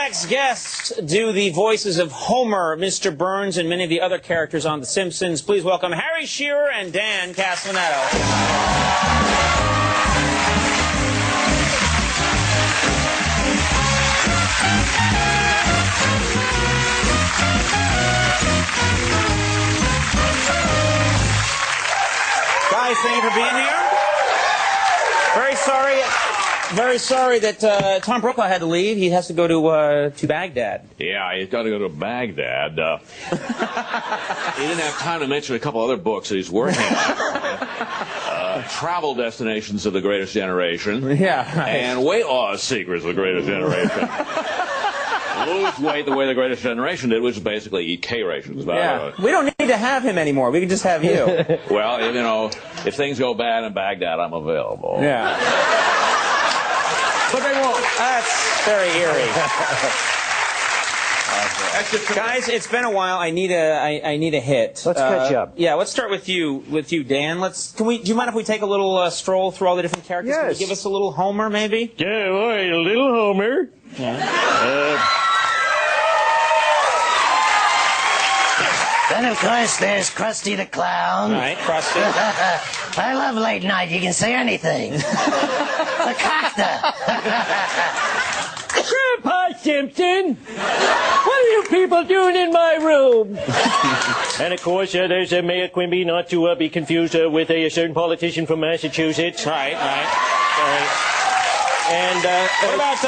next guests do the voices of Homer, Mr. Burns, and many of the other characters on The Simpsons. Please welcome Harry Shearer and Dan Castellanetto. Guys, thank you for being here. Very sorry that Tom Brokaw had to leave. He has to go to Baghdad. Yeah, he's got to go to Baghdad. He didn't have time to mention a couple other books that he's working on. Travel Destinations of the Greatest Generation. Yeah. Right. And Weight Loss Secrets of the Greatest Generation. Lose weight the way the Greatest Generation did, which is basically eat K rations. Yeah. We don't need to have him anymore. We can just have you. Well, you know, if things go bad in Baghdad, I'm available. Yeah. But they won't. That's very eerie. Guys, it's been a while. I need a hit. Let's catch up. Yeah, let's start with you, Dan. Do you mind if we take a little stroll through all the different characters? Yes. Can you give us a little Homer, maybe? Yeah, all right, a little Homer. Yeah. Then, of course, there's Krusty the Clown. All right, Krusty. I love late night. You can say anything. The cacta. Grandpa Simpson, what are you people doing in my room? And, of course, there's Mayor Quimby, not to be confused with a certain politician from Massachusetts. Right. And, What about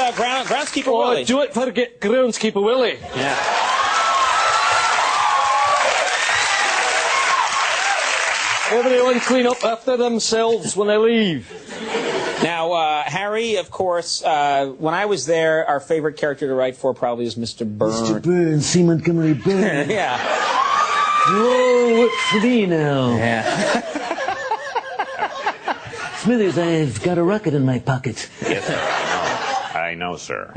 Groundskeeper Willie? Do it for Groundskeeper Willie. Yeah. Everyone clean up after themselves when I leave. Now, Harry, of course, when I was there, our favorite character to write for probably is Mr. Burns. Mr. Burns, C. Montgomery Burns. Yeah. Whoa, what's for me now? Yeah. Smithers, I've got a rocket in my pocket. Yes, sir. I know, sir.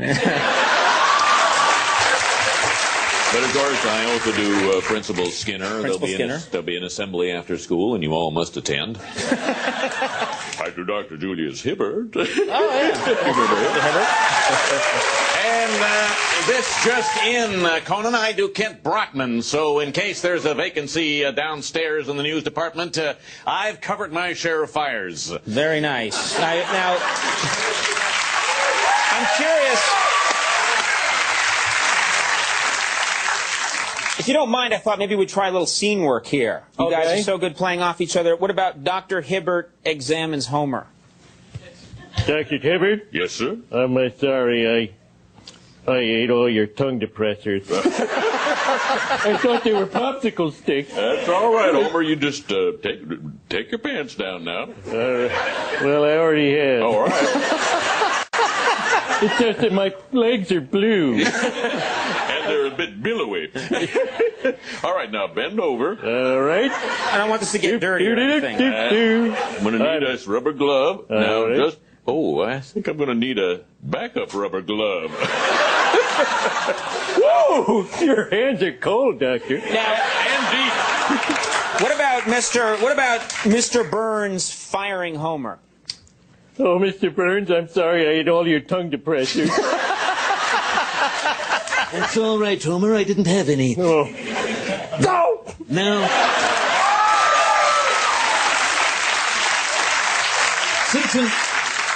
But of course, I also do Principal Skinner. There'll be an assembly after school, and you all must attend. I do Dr. Julius Hibbert. Oh, yeah. Hibbert. And this just in, Conan, I do Kent Brockman. So in case there's a vacancy downstairs in the news department, I've covered my share of fires. Very nice. Now, I'm curious. If you don't mind, I thought maybe we'd try a little scene work here. You guys are so good playing off each other. What about Dr. Hibbert examines Homer? Dr. Hibbert? Yes, sir? I'm sorry, I ate all your tongue depressors. I thought they were popsicle sticks. That's all right, Homer. You just take your pants down now. Well, I already have. All right. It's just that my legs are blue. And they're a bit billowy. All right, now bend over. All right. I don't want this to get dirty or anything. I'm going to need a rubber glove. Now, right. I think I'm going to need a backup rubber glove. Whoa! Your hands are cold, Doctor. Now, Andy. what about Mr. Burns firing Homer? Oh, Mr. Burns, I'm sorry I ate all your tongue depressors. That's all right, Homer. I didn't have any. Oh. No! Now,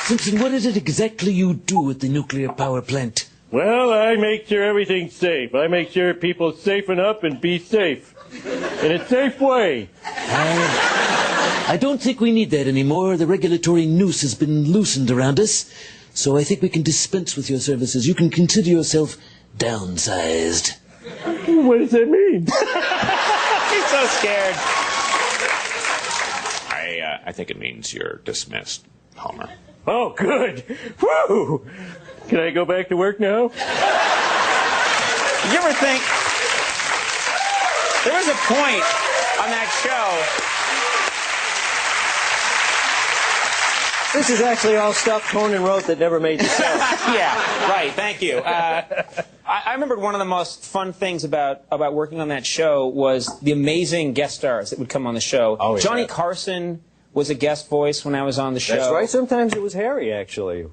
Simpson, what is it exactly you do at the nuclear power plant? Well, I make sure everything's safe. I make sure people safen up and be safe. In a safe way. I don't think we need that anymore. The regulatory noose has been loosened around us, so I think we can dispense with your services. You can consider yourself downsized. What does that mean? He's so scared. I think it means you're dismissed, Homer. Oh, good. Woo! Can I go back to work now? Did you ever think there was a point on that show? This is actually all stuff Conan wrote that never made the show. Yeah, right. Thank you. I remember one of the most fun things about working on that show was the amazing guest stars that would come on the show. Oh, yeah. Johnny Carson was a guest voice when I was on the show. That's right. Sometimes it was Harry, actually.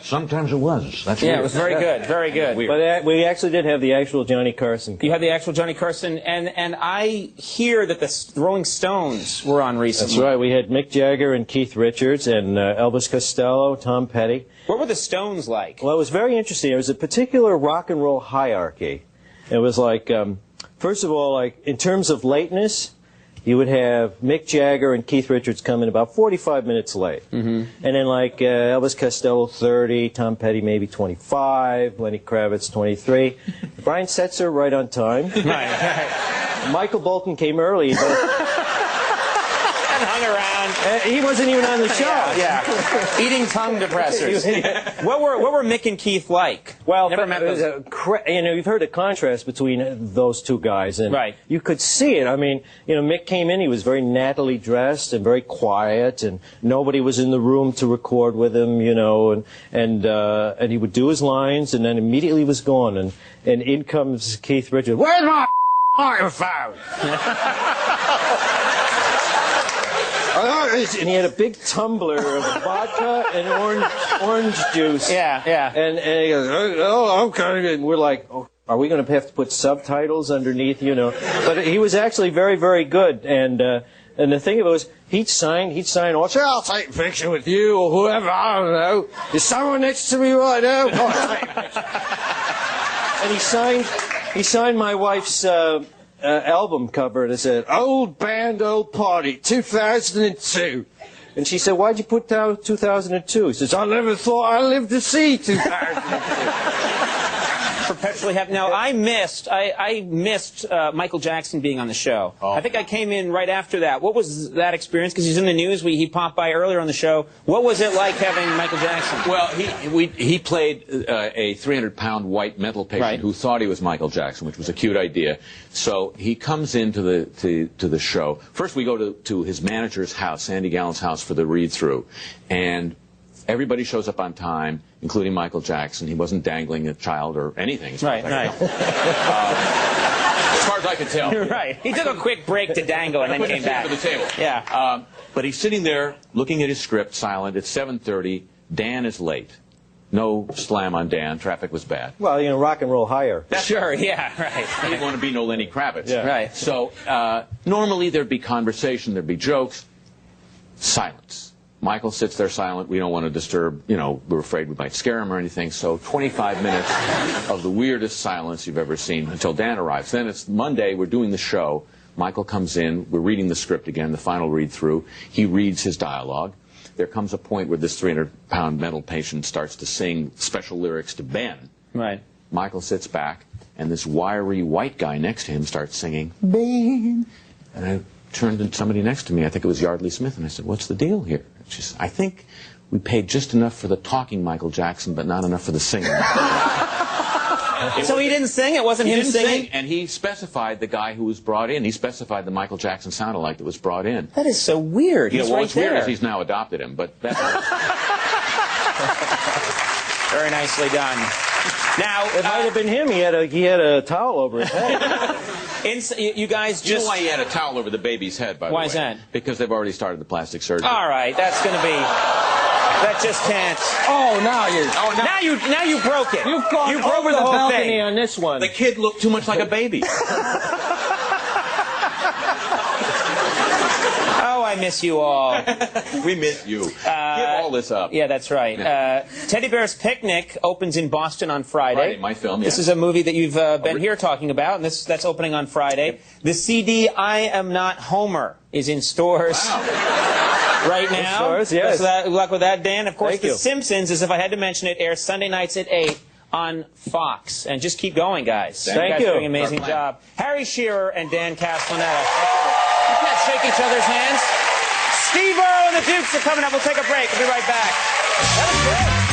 Sometimes it was. That's Yeah, weird. it was very good, very good. But we actually did have the actual Johnny Carson. You had the actual Johnny Carson, and I hear that the Rolling Stones were on recently. That's right. We had Mick Jagger and Keith Richards and Elvis Costello, Tom Petty. What were the Stones like? Well, it was very interesting. There was a particular rock and roll hierarchy. It was like, first of all, like in terms of lateness, you would have Mick Jagger and Keith Richards come in about 45 minutes late. And then like Elvis Costello 30, Tom Petty maybe 25, Lenny Kravitz 23. Brian Setzer right on time. Right. Michael Bolton came early, but And hung around. he wasn't even on the show. Yeah. Eating tongue depressors. What were Mick and Keith like? Well, Never met those. you've heard the contrast between those two guys, and Right. you could see it. I mean, Mick came in; he was very nattily dressed and very quiet, and nobody was in the room to record with him, and he would do his lines, and then immediately was gone, and in comes Keith Richards. Where's my microphone? And he had a big tumbler of vodka and orange juice. Yeah. And he goes, oh, okay. And we're like, oh, are we going to have to put subtitles underneath, But he was actually very, very good. And the thing of it was, he'd sign, oh, sure, I'll take a picture with you or whoever, I don't know. Is someone next to me right now? Oh, I'll take a picture. And he signed my wife's album cover, and it said, Old Band, Old Party, 2002. And she said, why'd you put down 2002? He says, I never thought I'd live to see 2002. Perpetually happy. Now, I missed Michael Jackson being on the show. Oh. I think I came in right after that. What was that experience? Because he's in the news. He popped by earlier on the show. What was it like having Michael Jackson? Well, he played a 300-pound white mental patient Right. who thought he was Michael Jackson, which was a cute idea. So he comes into the show. First, we go to his manager's house, Sandy Gallant's house, for the read-through, and everybody shows up on time, including Michael Jackson. He wasn't dangling a child or anything. Right. As far as I can tell. You're right. He took a quick break to dangle and then came back. To the table. Yeah. But he's sitting there looking at his script, silent. It's 7:30. Dan is late. No slam on Dan. Traffic was bad. Well, rock and roll higher. Sure. Yeah. Right. He didn't want to be no Lenny Kravitz. Yeah. Right. So normally there'd be conversation, there'd be jokes. Silence. Michael sits there silent. We don't want to disturb, we're afraid we might scare him or anything. So 25 minutes of the weirdest silence you've ever seen until Dan arrives. Then it's Monday. We're doing the show. Michael comes in. We're reading the script again, the final read-through. He reads his dialogue. There comes a point where this 300-pound mental patient starts to sing special lyrics to Ben. Right. Michael sits back, and this wiry white guy next to him starts singing, Ben. And I turned to somebody next to me. I think it was Yardley Smith, and I said, what's the deal here? She said, I think we paid just enough for the talking Michael Jackson, but not enough for the singing. So he didn't sing? It wasn't him singing? And he specified the guy who was brought in. He specified the Michael Jackson sound-alike that was brought in. That is so weird. He's right what's weird there. is he's now adopted him, but that's... Very nicely done. Now, It might have been him. He had a towel over his head. you guys just... You know why he had a towel over the baby's head, by the way? Why is that? Because they've already started the plastic surgery. All right, that's going to be... That just can't... Oh, now you broke it. You've gone you broke over the whole balcony thing. on this one. The kid looked too much like a baby. Oh, I miss you all. We miss you. Give all this up. Yeah, that's right. Teddy Bear's Picnic opens in Boston on Friday. Friday, my film, This yeah. is a movie that you've been here talking about, and that's opening on Friday. Yep. The CD I Am Not Homer is in stores right now. Stores, yes. Good luck with that, Dan. Of course, Thank The you. Simpsons, as if I had to mention it, airs Sunday nights at 8 on Fox. And just keep going, guys. Thank you guys you. are doing an amazing job. Harry Shearer and Dan Castellaneta. You can't shake each other's hands. Steve Earle and the Dukes are coming up. We'll take a break. We'll be right back. That was great.